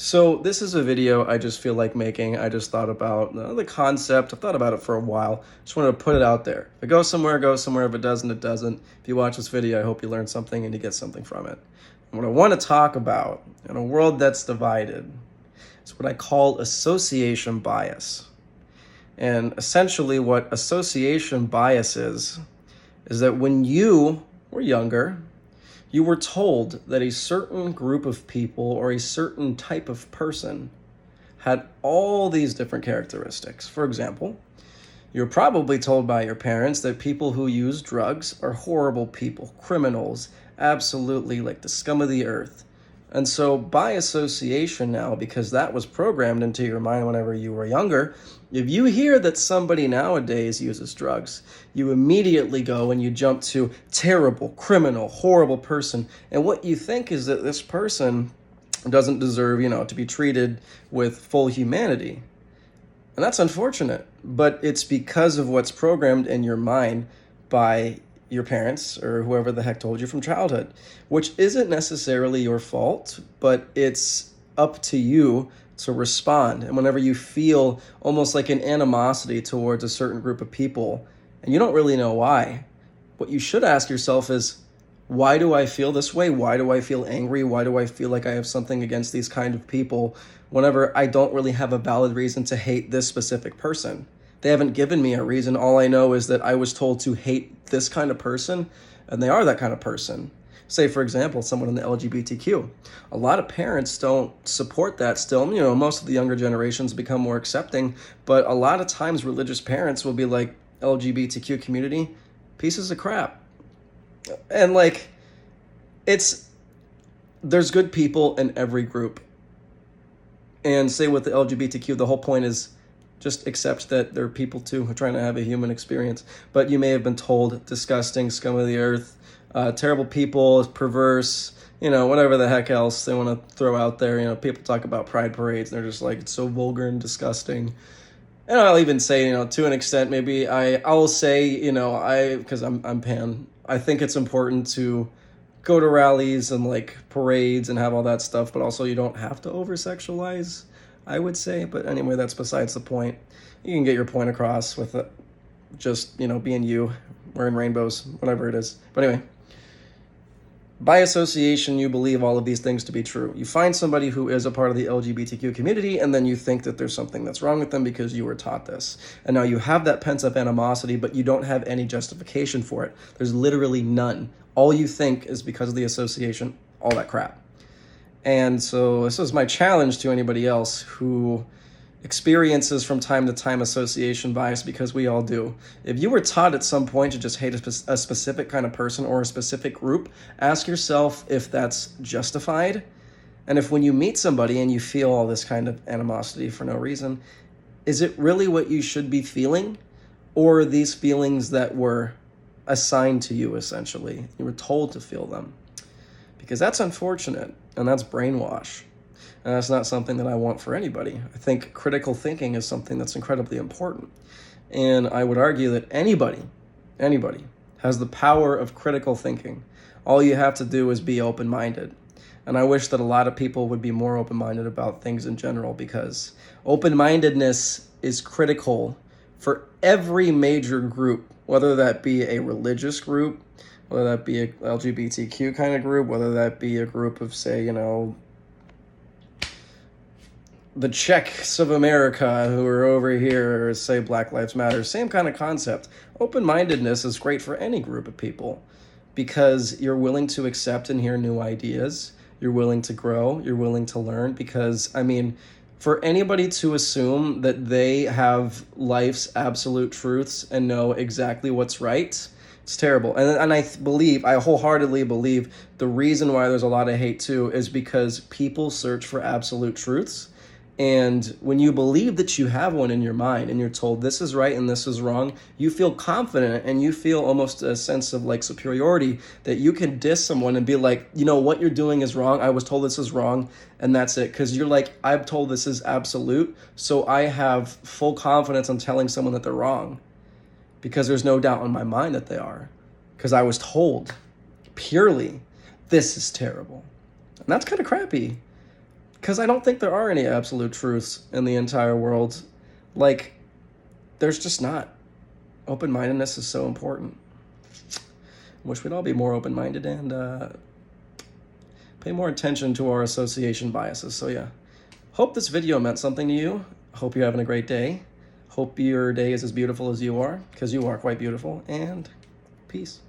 So this is a video I just feel like making. I just thought about the concept. I've thought about it for a while. Just wanted to put it out there. If it goes somewhere, it goes somewhere. If it doesn't, it doesn't. If you watch this video, I hope you learn something and you get something from it. And what I want to talk about in a world that's divided is what I call association bias. And essentially what association bias is that when you were younger, you were told that a certain group of people or a certain type of person had all these different characteristics. For example, you're probably told by your parents that people who use drugs are horrible people, criminals, absolutely like the scum of the earth. And so by association now, because that was programmed into your mind whenever you were younger, if you hear that somebody nowadays uses drugs, you immediately go and you jump to terrible, criminal, horrible person. And what you think is that this person doesn't deserve, to be treated with full humanity. And that's unfortunate, but it's because of what's programmed in your mind by your parents or whoever the heck told you from childhood, which isn't necessarily your fault, but it's up to you to respond. And whenever you feel almost like an animosity towards a certain group of people, and you don't really know why, what you should ask yourself is, why do I feel this way? Why do I feel angry? Why do I feel like I have something against these kind of people whenever I don't really have a valid reason to hate this specific person? They haven't given me a reason. All I know is that I was told to hate this kind of person, and they are that kind of person. Say, for example, someone in the LGBTQ. A lot of parents don't support that still. Most of the younger generations become more accepting, but a lot of times religious parents will be like, LGBTQ community, pieces of crap. And there's good people in every group. And say with the LGBTQ, the whole point is just accept that there are people too who are trying to have a human experience. But you may have been told disgusting, scum of the earth, terrible people, perverse, whatever the heck else they want to throw out there. People talk about pride parades and they're just like, it's so vulgar and disgusting. And I'll even say, to an extent, maybe I will say, because I'm pan, I think it's important to go to rallies and parades and have all that stuff, but also you don't have to over-sexualize, I would say. But anyway, that's besides the point. You can get your point across with it, just, being you, wearing rainbows, whatever it is. But anyway, by association, you believe all of these things to be true. You find somebody who is a part of the LGBTQ community, and then you think that there's something that's wrong with them because you were taught this. And now you have that pent-up animosity, but you don't have any justification for it. There's literally none. All you think is because of the association, all that crap. And so this is my challenge to anybody else who experiences from time to time association bias, because we all do. If you were taught at some point to just hate a specific kind of person or a specific group, ask yourself if that's justified. And if when you meet somebody and you feel all this kind of animosity for no reason, is it really what you should be feeling? Or are these feelings that were assigned to you, essentially? You were told to feel them. Because that's unfortunate, and that's brainwash. And that's not something that I want for anybody. I think critical thinking is something that's incredibly important. And I would argue that anybody has the power of critical thinking. All you have to do is be open-minded. And I wish that a lot of people would be more open-minded about things in general, because open-mindedness is critical for every major group, whether that be a religious group, whether that be a LGBTQ kind of group, whether that be a group of, say, the Czechs of America who are over here, or say Black Lives Matter, same kind of concept. Open-mindedness is great for any group of people because you're willing to accept and hear new ideas. You're willing to grow. You're willing to learn, because, for anybody to assume that they have life's absolute truths and know exactly what's right, it's terrible. And I wholeheartedly believe the reason why there's a lot of hate too is because people search for absolute truths. And when you believe that you have one in your mind and you're told this is right and this is wrong, you feel confident and you feel almost a sense of superiority, that you can diss someone and be like, what you're doing is wrong. I was told this is wrong. And that's it. Because you're like, I'm told this is absolute. So I have full confidence in telling someone that they're wrong, because there's no doubt in my mind that they are, because I was told purely this is terrible. And that's kind of crappy. Because I don't think there are any absolute truths in the entire world. Like, there's just not. Open-mindedness is so important. Wish we'd all be more open-minded and pay more attention to our association biases. So yeah, hope this video meant something to you. Hope you're having a great day. Hope your day is as beautiful as you are, because you are quite beautiful. And peace.